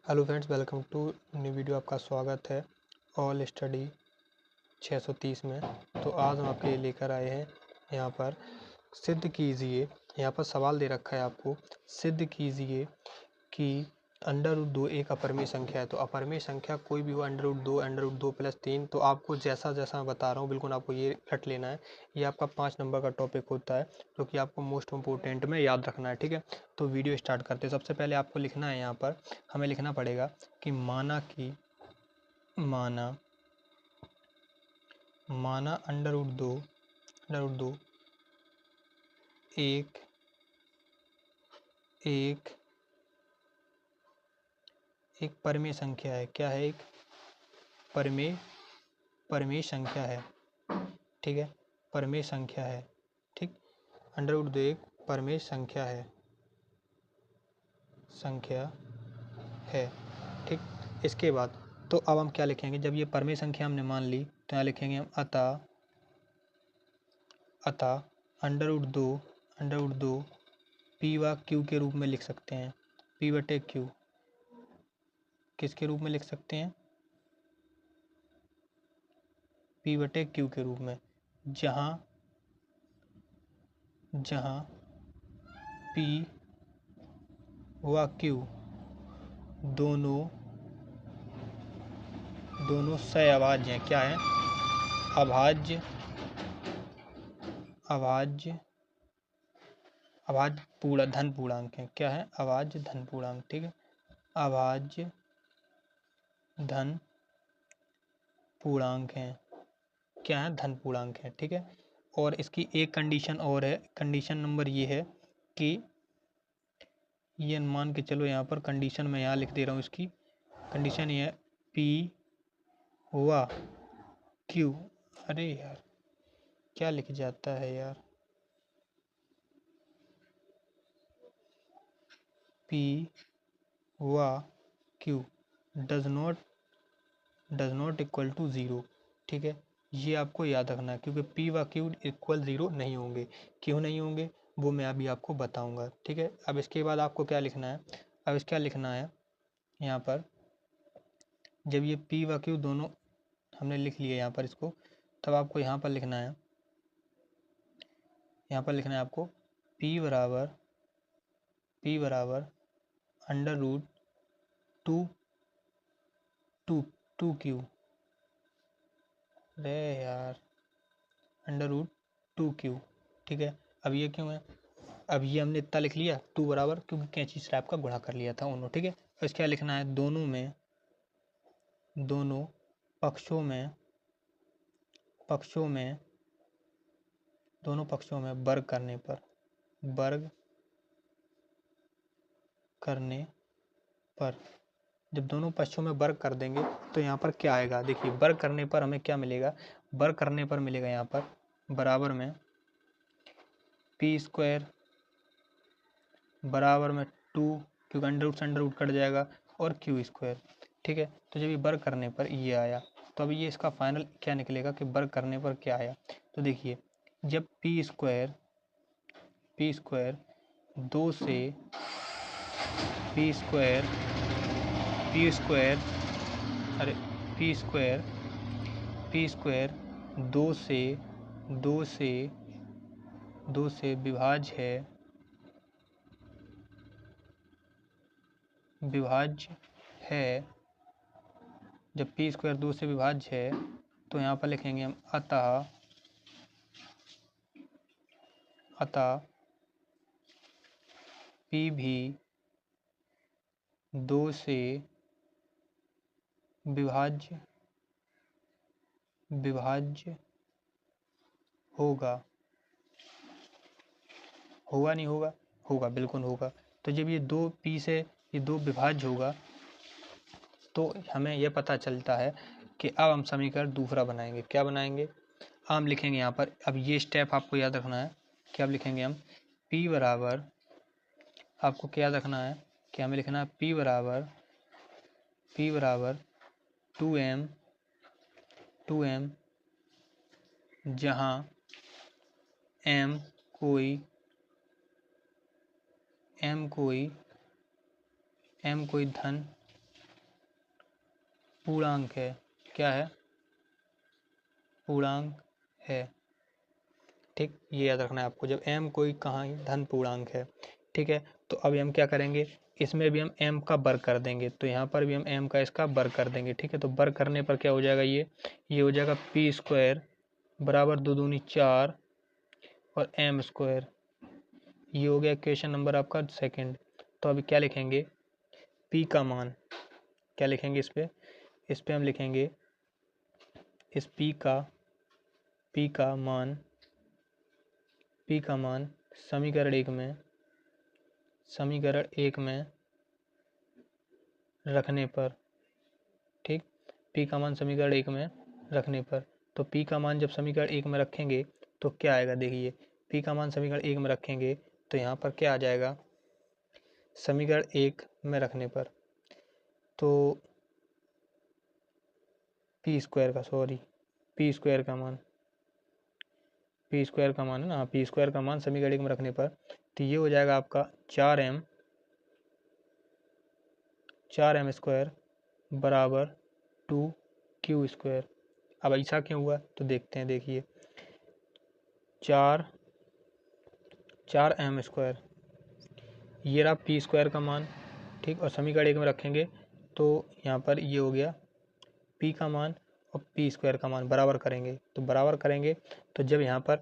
Hello friends, welcome to new video. आपका स्वागत है ऑल स्टडी 630 में। तो आज हम आपके लिए लेकर आए हैं यहाँ पर सिद्ध कीजिए। यहाँ पर सवाल दे रखा है आपको, सिद्ध कीजिए कि √2 एक अपरिमेय संख्या है। तो अपरिमेय संख्या कोई भी हो, √2, √2 + 3। तो आपको जैसा जैसा मैं बता रहा हूँ बिल्कुल आपको ये रट लेना है। ये आपका 5 नंबर का टॉपिक होता है जो कि आपको मोस्ट इम्पोर्टेंट में याद रखना है, ठीक है। तो वीडियो स्टार्ट करते हैं। सबसे पहले आपको लिखना है, यहाँ पर हमें लिखना पड़ेगा कि माना √2 एक परिमेय संख्या है। क्या है? एक परिमेय संख्या है, ठीक है। परिमेय संख्या है, ठीक। √2 एक परिमेय संख्या है, ठीक। इसके बाद तो अब हम क्या लिखेंगे? जब ये परिमेय संख्या हमने मान ली तो यहाँ लिखेंगे हम अतः √2 P व Q के रूप में लिख सकते हैं। P/Q किसके रूप में लिख सकते हैं? P/Q के रूप में, जहाँ P व Q दोनों सहअभाज्य हैं। क्या है? अभाज्य धन पूर्णांक है। क्या है? अभाज्य धन पूर्णांक, ठीक है। अभाज्य धन पूर्णांक है। क्या है? धन पूर्णांक है, ठीक है। और इसकी एक कंडीशन और है। कंडीशन नंबर ये है कि ये मान के चलो, यहाँ पर कंडीशन मैं यहाँ लिख दे रहा हूँ। इसकी कंडीशन ये है P व Q, अरे यार क्या लिख जाता है यार, P व Q does not equal to 0, ठीक है। ये आपको याद रखना है, क्योंकि P व Q इक्वल 0 नहीं होंगे। क्यों नहीं होंगे वो मैं अभी आपको बताऊंगा, ठीक है। अब इसके बाद आपको क्या लिखना है? अब इसका लिखना है यहाँ पर, जब ये P व Q दोनों हमने लिख लिए यहाँ पर इसको, तब आपको यहाँ पर लिखना है, आपको P बराबर √2Q। अरे यार, √2Q, ठीक है। अब ये क्यों है? अब ये हमने इतना लिख लिया 2 बराबर, क्योंकि कैंची स्लैब का गुणा कर लिया था उन्होंने, ठीक है। अब इसका लिखना है दोनों पक्षों में वर्ग करने पर जब दोनों पक्षों में वर्ग कर देंगे तो यहाँ पर क्या आएगा? देखिए, वर्ग करने पर हमें क्या मिलेगा? वर्ग करने पर मिलेगा यहाँ पर बराबर में P² बराबर में 2, क्योंकि अंडर रूट कट जाएगा, और Q², ठीक है। तो जब ये वर्ग करने पर ये आया, तो अब ये इसका फाइनल क्या निकलेगा कि वर्ग करने पर क्या आया। तो देखिए, जब P² 2 से P² 2 से विभाज्य है। जब P² 2 से विभाज्य है तो यहाँ पर लिखेंगे हम अतः P भी 2 से विभाज्य होगा। नहीं होगा? होगा, बिल्कुल होगा। तो जब ये 2 P से ये 2 विभाज्य होगा तो हमें यह पता चलता है कि अब हम समीकरण दूसरा बनाएंगे। क्या बनाएंगे? हम लिखेंगे यहाँ पर, अब ये स्टेप आपको याद रखना है कि अब लिखेंगे हम P बराबर, आपको क्या याद रखना है कि हमें लिखना है P बराबर 2m, जहाँ m कोई धन पूर्णांक है। क्या है? पूर्णांक है। ठीक, ये याद रखना है आपको, जब m कोई कहाँ धन पूर्णांक है। ठीक है, तो अभी हम क्या करेंगे, इसमें भी हम m का वर्ग कर देंगे, तो यहाँ पर भी हम m का इसका वर्ग कर देंगे। ठीक है, तो वर्ग करने पर क्या हो जाएगा, ये हो जाएगा p² बराबर 2 दूनी 4 और m²। ये हो गया इक्वेशन नंबर आपका सेकंड। तो अभी क्या लिखेंगे, p का मान क्या लिखेंगे, इस पे हम लिखेंगे इस p का मान समीकरण एक में रखने पर। ठीक, p का मान समीकरण एक में रखने पर, तो p का मान जब समीकरण एक में रखेंगे तो क्या आएगा, देखिए p का मान समीकरण एक में रखेंगे तो यहाँ पर क्या आ जाएगा, समीकरण एक में रखने पर तो p² का मान है ना, p² का मान समीकरण एक में रखने पर, तो ये हो जाएगा आपका 4m² बराबर 2q²। अब ऐसा क्यों हुआ तो देखते हैं, देखिए 4m², ये रहा p² का मान। ठीक, और समीकरण एक में रखेंगे तो यहाँ पर ये हो गया p का मान और p² का मान बराबर करेंगे, तो बराबर करेंगे तो जब यहाँ पर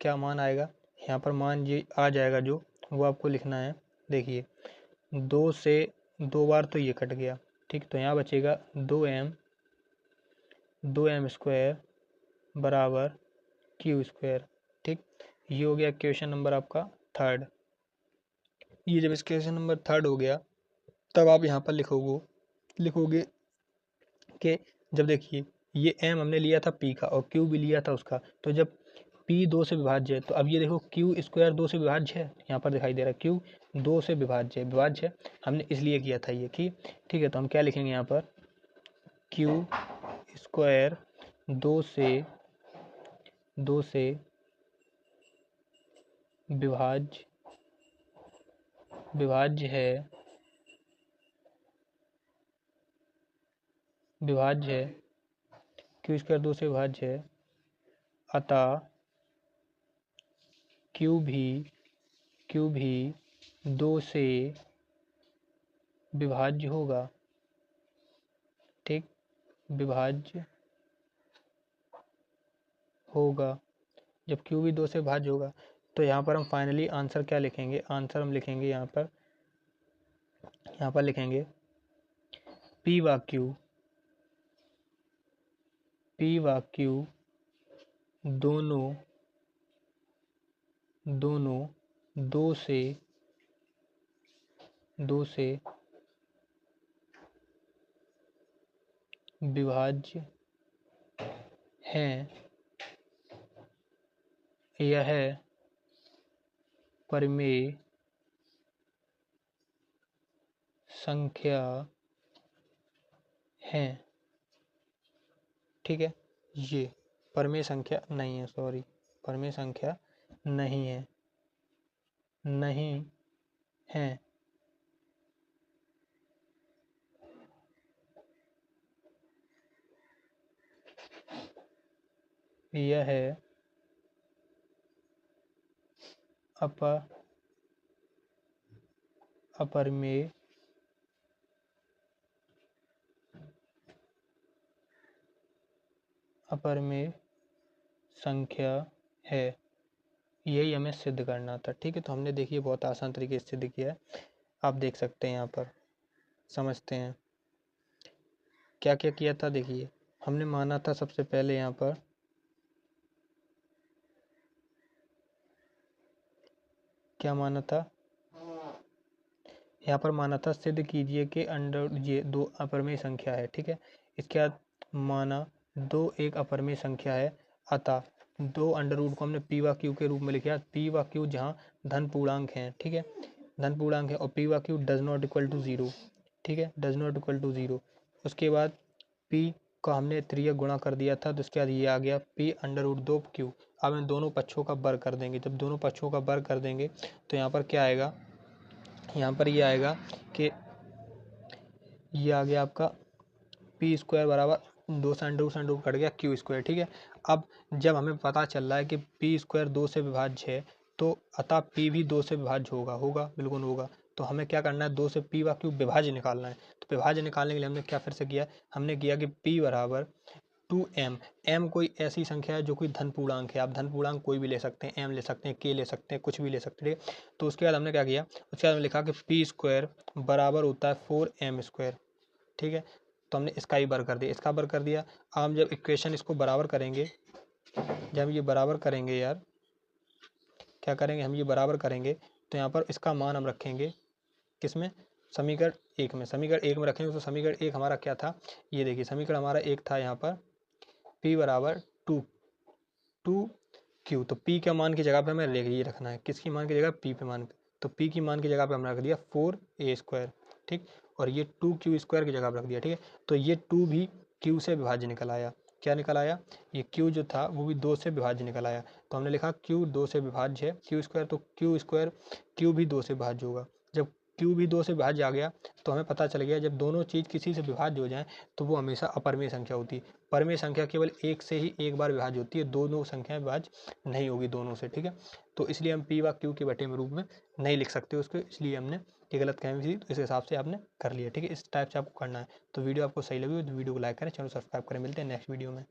क्या मान आएगा, यहाँ पर मान ये आ जाएगा जो, वो आपको लिखना है। देखिए 2 से 2 बार तो ये कट गया। ठीक, तो यहाँ बचेगा 2m² बराबर q²। ठीक, ये हो गया क्वेश्चन नंबर आपका थर्ड। ये जब इस क्वेश्चन नंबर थर्ड हो गया तब आप यहाँ पर लिखोगे कि जब देखिए ये m हमने लिया था p का और q भी लिया था उसका, तो जब p 2 से विभाज्य है तो अब ये देखो q² 2 से विभाज्य है, यहाँ पर दिखाई दे रहा है q 2 से विभाज्य है, हमने इसलिए किया था ये कि। ठीक है, तो हम क्या लिखेंगे यहाँ पर, q² 2 से विभाज्य है, q² 2 से विभाज्य है, अतः q भी 2 से विभाज्य होगा। ठीक, विभाज्य होगा, जब q भी 2 से विभाज्य होगा तो यहाँ पर हम फाइनली आंसर क्या लिखेंगे, आंसर हम लिखेंगे यहाँ पर लिखेंगे p व q दोनों 2 से विभाज्य हैं। यह परिमेय संख्या है। ठीक है, ये परिमेय संख्या नहीं है, परिमेय संख्या नहीं है। यह है अपरिमेय संख्या है, यही हमें सिद्ध करना था। ठीक है, तो हमने देखिए बहुत आसान तरीके से सिद्ध किया है, आप देख सकते हैं यहाँ पर, समझते हैं क्या क्या किया था। देखिए हमने माना था सबसे पहले यहाँ पर क्या माना था, यहाँ पर माना था सिद्ध कीजिए कि अंडर ये 2 अपरिमेय संख्या है। ठीक है, इसके बाद माना 2 एक अपरिमेय संख्या है, अतः 2 अंडर रूट को हमने p व q के रूप में लिखा, p व q जहाँ धन पूर्णांक हैं। ठीक है, धन पूर्णांक है और p व q does not equal to 0। ठीक है, डज नॉट इक्वल टू 0। उसके बाद p का हमने त्रियक गुणा कर दिया था, तो उसके बाद ये आ गया p अंडर रूट 2q। अब इन दोनों पक्षों का वर्ग कर देंगे, जब दोनों पक्षों का वर्ग कर देंगे तो यहाँ पर क्या आएगा, यहाँ पर ये आएगा कि ये आ गया आपका पी स्क्वायर बराबर 2 से अंडर रूट कट गया क्यू स्क्वायर, ठीक है। अब जब हमें पता चल रहा है कि पी स्क्वायर 2 से विभाज्य है तो अतः पी भी 2 से विभाज्य होगा, बिल्कुल होगा। तो हमें क्या करना है, 2 से पी व क्यू विभाज्य निकालना है। तो विभाज्य निकालने के लिए हमने क्या फिर से किया, हमने किया कि पी बराबर 2m। m कोई ऐसी संख्या है जो कोई धन पूर्णांक है, आप धन पूर्णांक कोई भी ले सकते हैं, m ले सकते हैं, k ले सकते हैं, कुछ भी ले सकते हैं। तो उसके बाद हमने क्या किया, उसके बाद हमने लिखा कि पी स्क्वायर बराबर होता है 4m स्क्वायर, ठीक है। तो हमने इसका ही बर कर दिया, इसका बर कर दिया। अब हम जब इक्वेशन इसको बराबर करेंगे, जब ये बराबर करेंगे यार, क्या करेंगे हम, ये बराबर करेंगे तो यहाँ पर इसका मान हम रखेंगे किसमें, समीकरण 1 में। समीकरण 1 में रखेंगे तो समीकरण 1 हमारा क्या था, ये देखिए समीकरण हमारा 1 था यहाँ पर p बराबर 2 क्यू। तो p के मान की जगह पे हमें ये रखना है, किसकी मान की जगह, p पे मान पे। तो p की मान की जगह पे हमने रख दिया 4a स्क्वायर, ठीक। और ये 2q स्क्वायर की जगह पे रख दिया, ठीक है। तो ये 2 भी q से विभाज्य निकल आया। क्या निकल आया, ये q जो था वो भी 2 से विभाज्य निकल आया। तो हमने लिखा q 2 से विभाज्य है, q स्क्वायर, तो q भी 2 से विभाज्य होगा। जब q भी 2 से विभाज्य आ गया तो हमें पता चल गया जब दोनों चीज़ किसी से विभाज्य हो जाए तो वो हमेशा अपरिमेय संख्या होती है। परमेय संख्या केवल एक से ही एक बार विभाज्य होती है, दोनों संख्याएं विभाज्य नहीं होगी दोनों से, ठीक है। तो इसलिए हम पी व क्यू के बटे में रूप में नहीं लिख सकते उसको, इसलिए हमने ये गलत फहमी थी, तो इस हिसाब से आपने कर लिया, ठीक है। इस टाइप से आपको करना है। तो वीडियो आपको सही लगी तो वीडियो को लाइक करें, चैनल सब्सक्राइब करें। मिलते हैं नेक्स्ट वीडियो में।